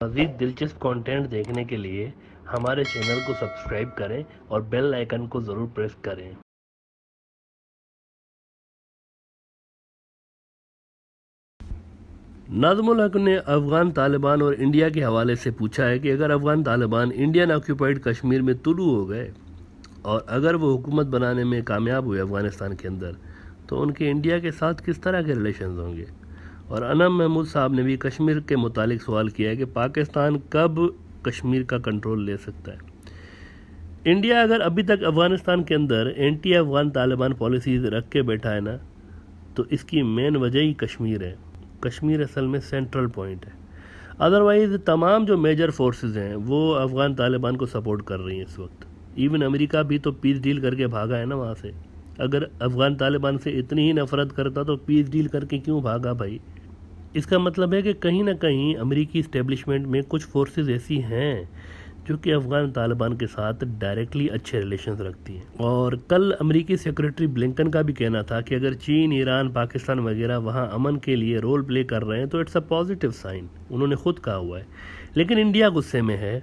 मज़ीद दिलचस्प कंटेंट देखने के लिए हमारे चैनल को सब्सक्राइब करें और बेल आइकन को ज़रूर प्रेस करें। नाज़मुल हक ने अफ़गान तालिबान और इंडिया के हवाले से पूछा है कि अगर अफ़गान तालिबान इंडियन ऑक्यूपाइड कश्मीर में तुलू हो गए और अगर वो हुकूमत बनाने में कामयाब हुए अफ़गानिस्तान के अंदर, तो उनके इंडिया के साथ किस तरह के रिलेशंस होंगे। और अनम महमूद साहब ने भी कश्मीर के मुतालिक सवाल किया है कि पाकिस्तान कब कश्मीर का कंट्रोल ले सकता है। इंडिया अगर अभी तक अफ़गानिस्तान के अंदर एंटी अफ़गान तालिबान पॉलिसीज़ रख के बैठा है ना, तो इसकी मेन वजह ही कश्मीर है। कश्मीर असल में सेंट्रल पॉइंट है। अदरवाइज़ तमाम जो मेजर फोर्सेस हैं वो अफ़गान तालिबान को सपोर्ट कर रही हैं इस वक्त। इवन अमेरिका भी तो पीस डील करके भागा है ना वहाँ से। अगर अफ़गान तालिबान से इतनी ही नफ़रत करता तो पीस डील करके क्यों भागा भाई। इसका मतलब है कि कहीं ना कहीं अमेरिकी इस्टेब्लिशमेंट में कुछ फोर्सेस ऐसी हैं जो कि अफ़गान तालिबान के साथ डायरेक्टली अच्छे रिलेशंस रखती हैं। और कल अमेरिकी सेक्रेटरी ब्लिंकन का भी कहना था कि अगर चीन, ईरान, पाकिस्तान वगैरह वहाँ अमन के लिए रोल प्ले कर रहे हैं तो इट्स अ पॉजिटिव साइन, उन्होंने खुद कहा हुआ है। लेकिन इंडिया गुस्से में है,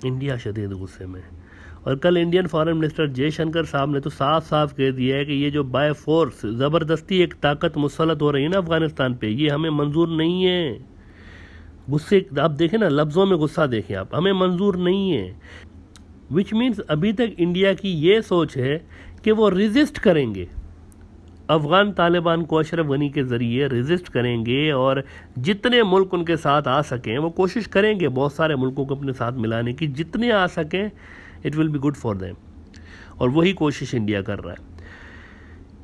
इंडिया शदीद गुस्से में है। और कल इंडियन फॉरेन मिनिस्टर जयशंकर साहब ने तो साफ साफ कह दिया है कि ये जो बाय फोर्स ज़बरदस्ती एक ताकत मुसल्लत हो रही है ना अफ़गानिस्तान पे, ये हमें मंजूर नहीं है। गुस्से आप देखें ना, लफ्ज़ों में गुस्सा देखें आप, हमें मंजूर नहीं है। विच मीन्स अभी तक इंडिया की ये सोच है कि वो रेजिस्ट करेंगे, अफ़गान तालिबान को अशरफ गनी के ज़रिए रेजिस्ट करेंगे और जितने मुल्क उनके साथ आ सकें वो कोशिश करेंगे बहुत सारे मुल्कों को अपने साथ मिलाने की, जितने आ सकें it will be good for them. और वही कोशिश इंडिया कर रहा है।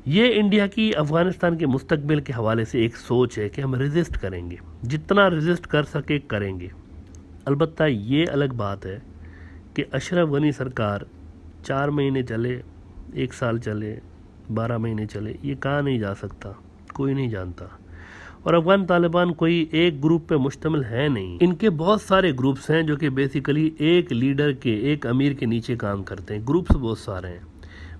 ये इंडिया की अफ़गानिस्तान के मुस्तकबिल के हवाले से एक सोच है कि हम रेजिस्ट करेंगे, जितना रेजिस्ट कर सके करेंगे। अलबत्ता ये अलग बात है कि अशरफ गनी सरकार 4 महीने चले, 1 साल चले, 12 महीने चले, ये कहाँ नहीं जा सकता, कोई नहीं जानता। और अफ़गान तालिबान कोई एक ग्रुप पे मुश्तमिल है नहीं, इनके बहुत सारे ग्रुप्स हैं जो कि बेसिकली एक लीडर के, एक अमीर के नीचे काम करते हैं। ग्रुप्स बहुत सारे हैं,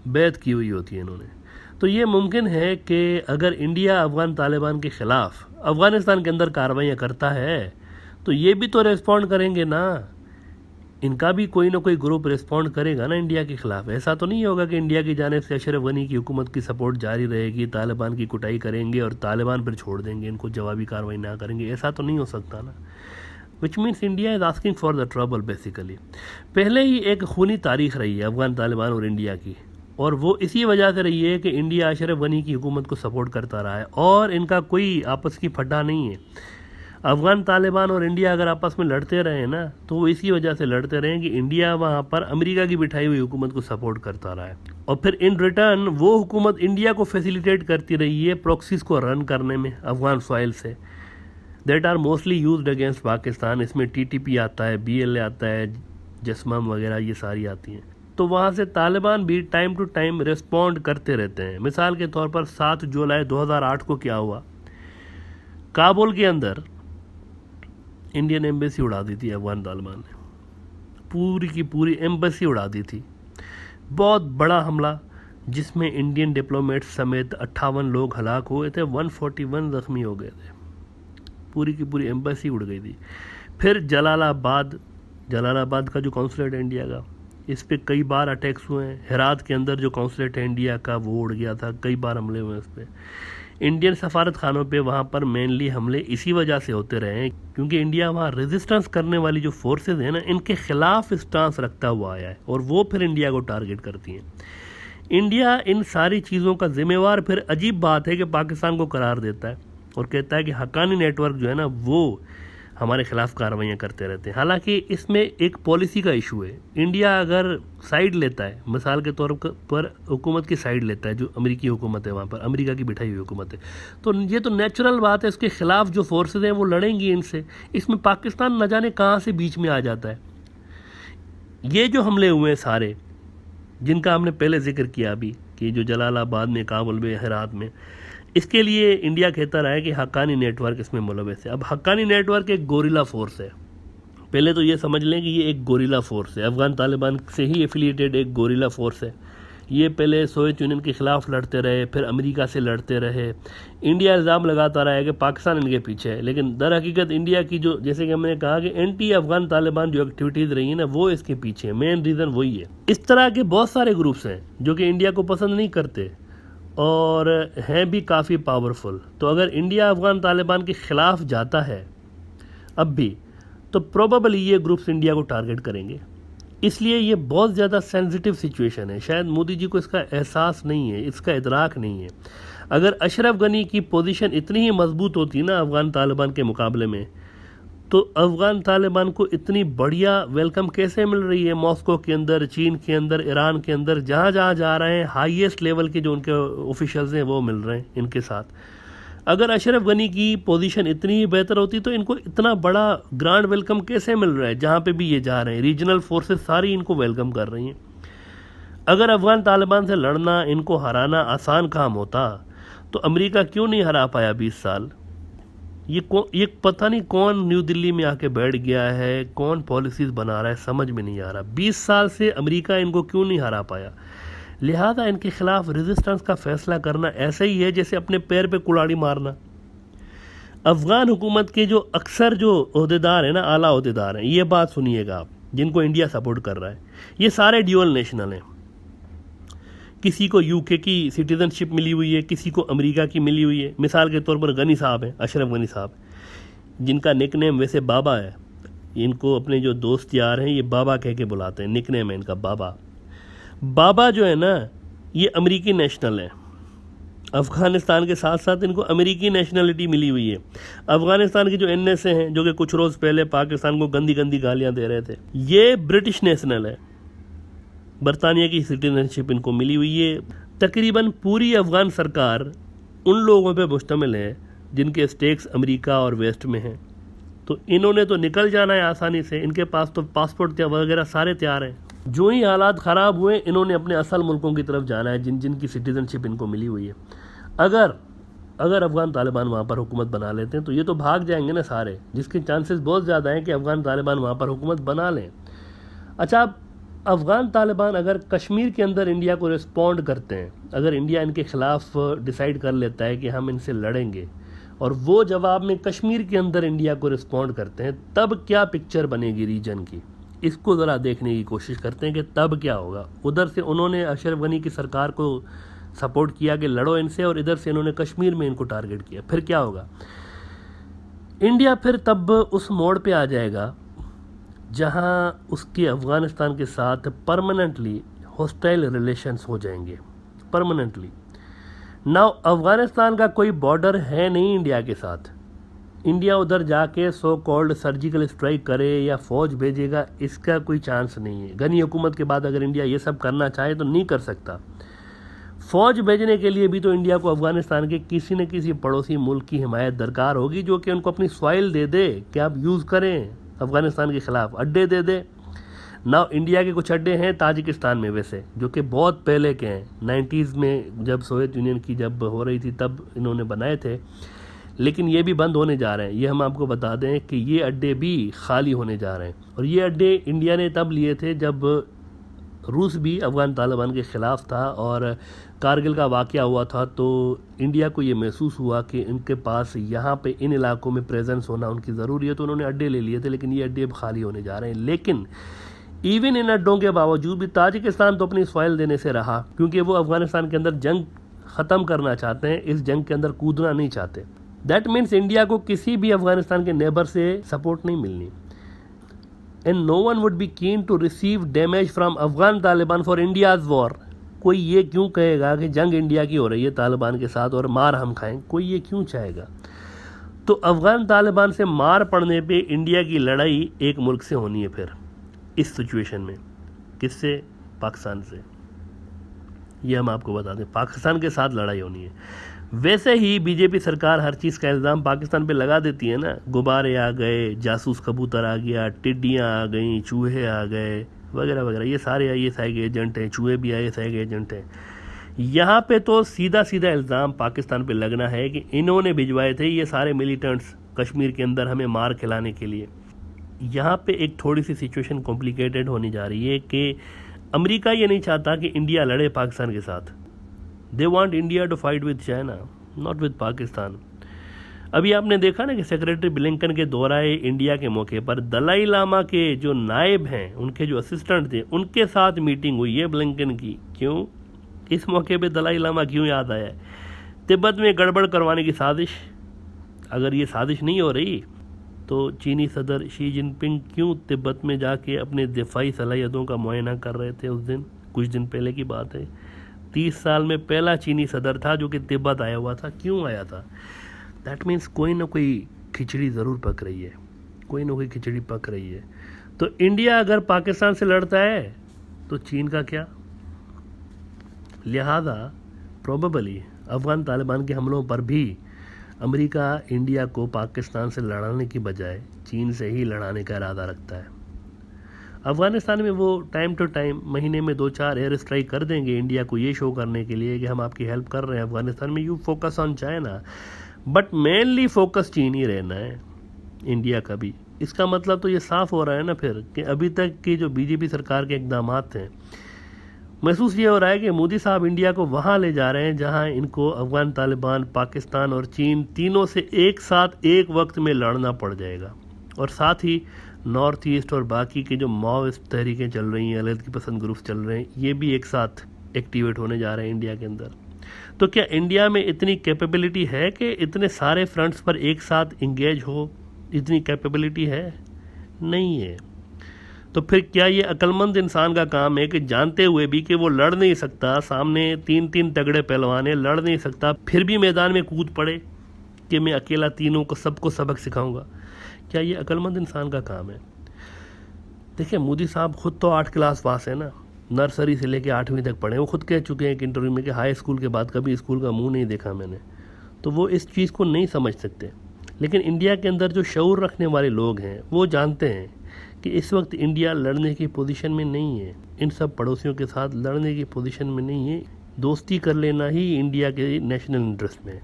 बैत की हुई होती है इन्होंने। तो ये मुमकिन है कि अगर इंडिया अफ़गान तालिबान के ख़िलाफ़ अफ़गानिस्तान के अंदर कार्रवाइयाँ करता है तो ये भी तो रिस्पॉन्ड करेंगे ना, इनका भी कोई ना कोई ग्रुप रिस्पॉन्ड करेगा ना इंडिया के ख़िलाफ़। ऐसा तो नहीं होगा कि इंडिया की जानिब से अशरफ गनी की हुकूमत की सपोर्ट जारी रहेगी, तालिबान की कुटाई करेंगे और तालिबान पर छोड़ देंगे, इनको जवाबी कार्रवाई ना करेंगे, ऐसा तो नहीं हो सकता ना। Which means India is asking for the trouble basically. पहले ही एक खूनी तारीख रही है अफ़गान तालिबान और इंडिया की, और वो इसी वजह से रही है कि इंडिया अशरफ गनी की हुकूमत को सपोर्ट करता रहा है और इनका कोई आपस की फटा नहीं है। अफ़गान तालिबान और इंडिया अगर आपस में लड़ते रहे ना तो वो इसी वजह से लड़ते रहे कि इंडिया वहाँ पर अमेरिका की बिठाई हुई हुकूमत को सपोर्ट करता रहा है और फिर इन रिटर्न वो हुकूमत इंडिया को फैसिलिटेट करती रही है प्रॉक्सीज को रन करने में अफ़गान सॉइल से, that are mostly used against Pakistan. इसमें TTP आता है, BLA आता है, जसमम वगैरह ये सारी आती हैं। तो वहाँ से तालिबान भी टाइम टू टाइम रिस्पॉन्ड करते रहते हैं। मिसाल के तौर पर 7 जुलाई 2008 को क्या हुआ, काबुल के अंदर इंडियन एम्बेसी उड़ा दी थी अफ़गान तालिबान ने, पूरी की पूरी एम्बेसी उड़ा दी थी। बहुत बड़ा हमला जिसमें इंडियन डिप्लोमेट्स समेत 58 लोग हलाक हुए थे, 141 ज़ख्मी हो गए थे, पूरी की पूरी एम्बेसी उड़ गई थी। फिर जलालाबाद का जो कौंसलेट है इंडिया का, इस पर कई बार अटैक्स हुए हैं। हेरात के अंदर जो कौंसलेट है इंडिया का वो उड़ गया था, कई बार हमले हुए इस पर। इंडियन सफारत खानों पे वहाँ पर मेनली हमले इसी वजह से होते रहे हैं क्योंकि इंडिया वहाँ रेजिस्टेंस करने वाली जो फोर्सेस हैं ना, इनके खिलाफ स्टांस रखता हुआ आया है और वो फिर इंडिया को टारगेट करती हैं। इंडिया इन सारी चीज़ों का जिम्मेवार फिर अजीब बात है कि पाकिस्तान को करार देता है और कहता है कि हक्कानी नेटवर्क जो है ना वो हमारे खिलाफ कार्रवाइयाँ करते रहते हैं। हालांकि इसमें एक पॉलिसी का इशू है। इंडिया अगर साइड लेता है, मिसाल के तौर पर हुकूमत की साइड लेता है, जो अमेरिकी हुकूमत है वहाँ पर, अमेरिका की बिठाई हुई हुकूमत है, तो ये तो नेचुरल बात है, इसके खिलाफ जो फोर्सेज हैं वो लड़ेंगी इनसे। इसमें पाकिस्तान न जाने कहाँ से बीच में आ जाता है। ये जो हमले हुए हैं सारे जिनका हमने पहले जिक्र किया अभी कि जो जलालाबाद में, काबुल में, हेरात में, इसके लिए इंडिया कहता रहा है कि हक्कानी नेटवर्क इसमें मुलविस है। अब हक्कानी नेटवर्क एक गोरिल्ला फोर्स है, पहले तो ये समझ लें कि ये एक गोरिल्ला फोर्स है, अफ़गान तालिबान से ही एफिलिएटेड एक गोरिल्ला फोर्स है। ये पहले सोवियत यूनियन के ख़िलाफ़ लड़ते रहे, फिर अमेरिका से लड़ते रहे। इंडिया इल्ज़ाम लगाता रहा है कि पाकिस्तान इनके पीछे है, लेकिन दर हकीकत इंडिया की जो, जैसे कि हमने कहा कि एंटी अफगान तालिबान जो एक्टिविटीज़ रही है ना, वो इसके पीछे है। मेन रीज़न वही है। इस तरह के बहुत सारे ग्रुप्स हैं जो कि इंडिया को पसंद नहीं करते और हैं भी काफ़ी पावरफुल। तो अगर इंडिया अफगान तालिबान के ख़िलाफ़ जाता है अब भी, तो प्रोबेबली ये ग्रुप्स इंडिया को टारगेट करेंगे। इसलिए ये बहुत ज़्यादा सेंसिटिव सिचुएशन है। शायद मोदी जी को इसका एहसास नहीं है, इसका इदराक नहीं है। अगर अशरफ गनी की पोजीशन इतनी ही मजबूत होती ना अफ़गान तालिबान के मुकाबले में, तो अफ़गान तालिबान को इतनी बढ़िया वेलकम कैसे मिल रही है मॉस्को के अंदर, चीन के अंदर, ईरान के अंदर, जहाँ जहाँ जा रहे हैं हाईएस्ट लेवल के जो उनके ऑफिशियल्स हैं वो मिल रहे हैं इनके साथ। अगर अशरफ गनी की पोजीशन इतनी ही बेहतर होती तो इनको इतना बड़ा ग्रांड वेलकम कैसे मिल रहा है जहाँ पे भी ये जा रहे हैं। रीजनल फोर्सेस सारी इनको वेलकम कर रही हैं। अगर अफ़गान तालिबान से लड़ना, इनको हराना आसान काम होता तो अमेरिका क्यों नहीं हरा पाया 20 साल। ये पता नहीं कौन न्यू दिल्ली में आके बैठ गया है, कौन पॉलिसीज़ बना रहा है, समझ में नहीं आ रहा। 20 साल से अमेरिका इनको क्यों नहीं हरा पाया। लिहाजा इनके खिलाफ रेजिस्टेंस का फैसला करना ऐसा ही है जैसे अपने पैर पे कुल्हाड़ी मारना। अफगान हुकूमत के जो अक्सर जो ओहदेदार हैं ना, आला ओहदेदार हैं, ये बात सुनिएगा आप, जिनको इंडिया सपोर्ट कर रहा है, ये सारे ड्यूअल नेशनल हैं। किसी को यूके की सिटीजनशिप मिली हुई है, किसी को अमेरिका की मिली हुई है। मिसाल के तौर पर गनी साहब हैं, अशरफ गनी साहब, जिनका निकनेम वैसे बाबा है। इनको अपने जो दोस्त यार हैं ये बाबा कह के बुलाते हैं, निकनेम है इनका बाबा। बाबा जो है ना, ये अमेरिकी नेशनल है। अफ़गानिस्तान के साथ साथ इनको अमेरिकी नेशनलिटी मिली हुई है। अफ़गानिस्तान के जो NSA हैं, जो कि कुछ रोज़ पहले पाकिस्तान को गंदी गंदी गालियां दे रहे थे, ये ब्रिटिश नेशनल है। बरतानिया की सिटीजनशिप इनको मिली हुई है। तकरीबन पूरी अफ़गान सरकार उन लोगों पे मुश्तमिल है जिनके स्टेक्स अमेरिका और वेस्ट में हैं। तो इन्होंने तो निकल जाना है आसानी से, इनके पास तो पासपोर्ट वगैरह सारे तैयार हैं। जो ही हालात ख़राब हुए, इन्होंने अपने असल मुल्कों की तरफ जाना है जिनकी सिटीजनशिप इनको मिली हुई है। अगर अफ़गान तालिबान वहाँ पर हुकूमत बना लेते हैं तो ये तो भाग जाएंगे ना सारे, जिसके चांसेस बहुत ज़्यादा हैं कि अफ़गान तालिबान वहाँ पर हुकूमत बना लें। अच्छा, अफ़गान तालिबान अगर कश्मीर के अंदर इंडिया को रिस्पॉन्ड करते हैं, अगर इंडिया इनके ख़िलाफ़ डिसाइड कर लेता है कि हम इनसे लड़ेंगे और वो जवाब में कश्मीर के अंदर इंडिया को रिस्पॉन्ड करते हैं, तब क्या पिक्चर बनेगी रीजन की, इसको ज़रा देखने की कोशिश करते हैं कि तब क्या होगा। उधर से उन्होंने अशरफ गनी की सरकार को सपोर्ट किया कि लड़ो इनसे, और इधर से इन्होंने कश्मीर में इनको टारगेट किया, फिर क्या होगा। इंडिया फिर तब उस मोड़ पे आ जाएगा जहां उसके अफ़गानिस्तान के साथ परमानेंटली हॉस्टाइल रिलेशंस हो जाएंगे, परमानेंटली। नाउ अफ़गानिस्तान का कोई बॉर्डर है नहीं इंडिया के साथ। इंडिया उधर जाके सो कॉल्ड सर्जिकल स्ट्राइक करे या फ़ौज भेजेगा, इसका कोई चांस नहीं है। गनी हुकूमत के बाद अगर इंडिया ये सब करना चाहे तो नहीं कर सकता। फ़ौज भेजने के लिए भी तो इंडिया को अफ़गानिस्तान के किसी न किसी पड़ोसी मुल्क की हिमायत दरकार होगी, जो कि उनको अपनी सॉइल दे दे कि आप यूज़ करें अफ़गानिस्तान के ख़िलाफ़, अड्डे दे दे। ना इंडिया के कुछ अड्डे हैं ताजिकिस्तान में वैसे, जो कि बहुत पहले के हैं, 90s में जब सोवियत यूनियन की जब हो रही थी तब इन्होंने बनाए थे, लेकिन ये भी बंद होने जा रहे हैं। ये हम आपको बता दें कि ये अड्डे भी खाली होने जा रहे हैं। और ये अड्डे इंडिया ने तब लिए थे जब रूस भी अफ़गान तालिबान के ख़िलाफ़ था और कारगिल का वाक़या हुआ था, तो इंडिया को ये महसूस हुआ कि इनके पास यहाँ पे इन इलाकों में प्रेजेंस होना उनकी ज़रूरी है, तो उन्होंने अड्डे ले लिए थे। लेकिन ये अड्डे अब खाली होने जा रहे हैं। लेकिन इवन इन अड्डों के बावजूद भी ताजिकिस्तान तो अपनी सॉइल देने से रहा, क्योंकि वो अफ़गानिस्तान के अंदर जंग ख़त्म करना चाहते हैं, इस जंग के अंदर कूदना नहीं चाहते। दैट मीन्स इंडिया को किसी भी अफ़गानिस्तान के नेबर से सपोर्ट नहीं मिलनी। And no one would be keen to receive damage from Afghan Taliban for India's war. कोई ये क्यों कहेगा कि जंग इंडिया की हो रही है तालिबान के साथ और मार हम खाएं, कोई ये क्यों चाहेगा। तो अफ़गान तालिबान से मार पड़ने पे इंडिया की लड़ाई एक मुल्क से होनी है फिर इस सिचुएशन में। किससे? पाकिस्तान से। ये हम आपको बता दें, पाकिस्तान के साथ लड़ाई होनी है। वैसे ही बीजेपी सरकार हर चीज़ का इल्ज़ाम पाकिस्तान पे लगा देती है ना, गुब्बारे आ गए, जासूस कबूतर आ गया, टिड्डियाँ आ गई, चूहे आ गए, वगैरह वगैरह, ये सारे ISI के एजेंट हैं, चूहे भी ISI के एजेंट हैं। यहाँ पे तो सीधा सीधा इल्ज़ाम पाकिस्तान पे लगना है कि इन्होंने भिजवाए थे ये सारे मिलिटेंट्स कश्मीर के अंदर हमें मार खिलाने के लिए। यहाँ पे एक थोड़ी सी सिचुएशन कॉम्प्लिकेटेड होने जा रही है कि अमेरिका ये नहीं चाहता कि इंडिया लड़े पाकिस्तान के साथ। They want India to fight with China, not with Pakistan. अभी आपने देखा ना कि सेक्रेटरी ब्लिंकन के दौराए इंडिया के मौके पर दलाई लामा के जो नायब हैं, उनके जो असिस्टेंट थे, उनके साथ मीटिंग हुई है ब्लिंकन की। क्यों? इस मौके पे दलाई लामा क्यों याद आया? तिब्बत में गड़बड़ करवाने की साजिश। अगर ये साजिश नहीं हो रही तो चीनी सदर शी जिनपिंग क्यों तिब्बत में जाके अपने दिफाई सलाहियतों का मुआयना कर रहे थे? उस दिन, कुछ दिन पहले की बात है। 30 साल में पहला चीनी सदर था जो कि तिब्बत आया हुआ था। क्यों आया था? दैट मीन्स कोई ना कोई खिचड़ी ज़रूर पक रही है, कोई ना कोई खिचड़ी पक रही है। तो इंडिया अगर पाकिस्तान से लड़ता है तो चीन का क्या? लिहाजा प्रोबेबली अफ़गान तालिबान के हमलों पर भी अमेरिका इंडिया को पाकिस्तान से लड़ाने की बजाय चीन से ही लड़ाने का इरादा रखता है। अफ़गानिस्तान में वो टाइम टू टाइम महीने में 2-4 एयर स्ट्राइक कर देंगे इंडिया को ये शो करने के लिए कि हम आपकी हेल्प कर रहे हैं अफ़गानिस्तान में, you focus on China. But mainly focus चीन ही रहना है इंडिया का भी। इसका मतलब तो ये साफ हो रहा है ना फिर कि अभी तक की जो बीजेपी सरकार के इक़दाम हैं, महसूस ये हो रहा है कि मोदी साहब इंडिया को वहाँ ले जा रहे हैं जहाँ इनको अफ़गान तालिबान, पाकिस्तान और चीन तीनों से एक साथ एक वक्त में लड़ना पड़ जाएगा। और साथ ही नॉर्थ ईस्ट और बाकी के जो माओइस्ट तहरीकें चल रही हैं, अलग पसंद ग्रुप्स चल रहे हैं, ये भी एक साथ एक्टिवेट होने जा रहे हैं इंडिया के अंदर। तो क्या इंडिया में इतनी कैपेबिलिटी है कि इतने सारे फ्रंट्स पर एक साथ इंगेज हो? इतनी कैपेबिलिटी है? नहीं है। तो फिर क्या ये अक्लमंद इंसान का काम है कि जानते हुए भी कि वो लड़ नहीं सकता, सामने 3-3 तगड़े पहलवान हैं, लड़ नहीं सकता, फिर भी मैदान में कूद पड़े कि मैं अकेला तीनों को सबको सबक सिखाऊंगा? क्या ये अक्लमंद इंसान का काम है? देखिए, मोदी साहब खुद तो 8 क्लास पास है ना, नर्सरी से लेके 8वीं तक पढ़े। वो खुद कह चुके हैं कि इंटरव्यू में कि हाई स्कूल के बाद कभी स्कूल का मुंह नहीं देखा मैंने। तो वो इस चीज़ को नहीं समझ सकते। लेकिन इंडिया के अंदर जो शऊर रखने वाले लोग हैं वो जानते हैं कि इस वक्त इंडिया लड़ने की पोजीशन में नहीं है, इन सब पड़ोसियों के साथ लड़ने की पोजीशन में नहीं है। दोस्ती कर लेना ही इंडिया के नेशनल इंटरेस्ट में है।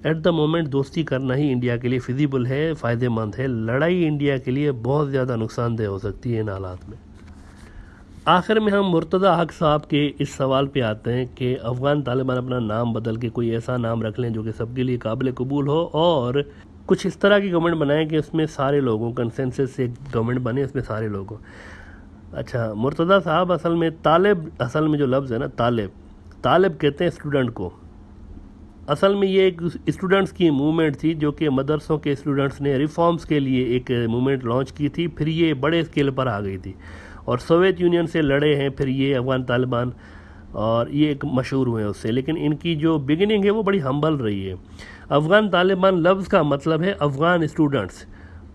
एट द मोमेंट दोस्ती करना ही इंडिया के लिए फिजिबल है, फ़ायदेमंद है। लड़ाई इंडिया के लिए बहुत ज़्यादा नुकसानदेह हो सकती है इन हालात में। आखिर में हम मुर्तज़ा हक साहब के इस सवाल पे आते हैं कि अफ़गान तालिबान अपना नाम बदल के कोई ऐसा नाम रख लें जो कि सबके लिए काबिल कबूल हो और कुछ इस तरह की गवर्नमेंट बनाएं कि उसमें सारे लोगों कंसेंसस से गवर्नमेंट बने, उसमें सारे लोगों। अच्छा, मुर्तज़ा साहब असल में जो लफ्ज़ है ना, तालिब कहते हैं स्टूडेंट को। असल में ये एक स्टूडेंट्स की मूवमेंट थी जो कि मदरसों के स्टूडेंट्स ने रिफॉर्म्स के लिए एक मूवमेंट लॉन्च की थी। फिर ये बड़े स्केल पर आ गई थी और सोवियत यूनियन से लड़े हैं फिर ये अफ़गान तालिबान, और ये एक मशहूर हुए उससे। लेकिन इनकी जो बिगिनिंग है वो बड़ी हम्बल रही है। अफ़गान तालिबान लफ्ज़ का मतलब है अफ़गान स्टूडेंट्स।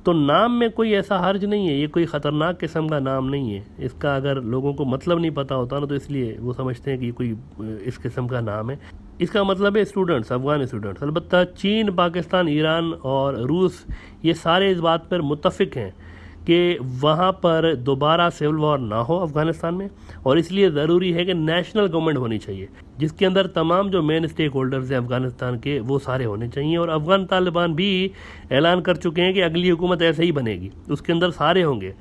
तो नाम में कोई ऐसा हर्ज नहीं है, ये कोई ख़तरनाक किस्म का नाम नहीं है। इसका अगर लोगों को मतलब नहीं पता होता ना तो इसलिए वो समझते हैं कि कोई इस किस्म का नाम है। इसका मतलब है स्टूडेंट्स, अफ़गान स्टूडेंट्स। अलबत्ता चीन, पाकिस्तान, ईरान और रूस ये सारे इस बात पर मुत्तफ़िक़ हैं कि वहाँ पर दोबारा सिविल वॉर ना हो अफ़गानिस्तान में, और इसलिए ज़रूरी है कि नेशनल गवर्नमेंट होनी चाहिए जिसके अंदर तमाम जो मेन स्टेक होल्डर्स हैं अफ़गानिस्तान के वो सारे होने चाहिए। और अफ़गान तालिबान भी ऐलान कर चुके हैं कि अगली हुकूमत ऐसे ही बनेगी, उसके अंदर सारे होंगे।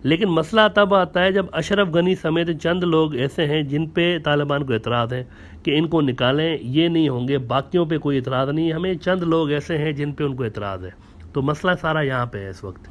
लेकिन मसला तब आता है जब अशरफ गनी समेत चंद लोग ऐसे हैं जिन पे तालिबान को एतराज़ है कि इनको निकालें, ये नहीं होंगे, बाकियों पे कोई एतराज़ नहीं है, हमें चंद लोग ऐसे हैं जिन पे उनको एतराज़ है। तो मसला सारा यहाँ पे है इस वक्त।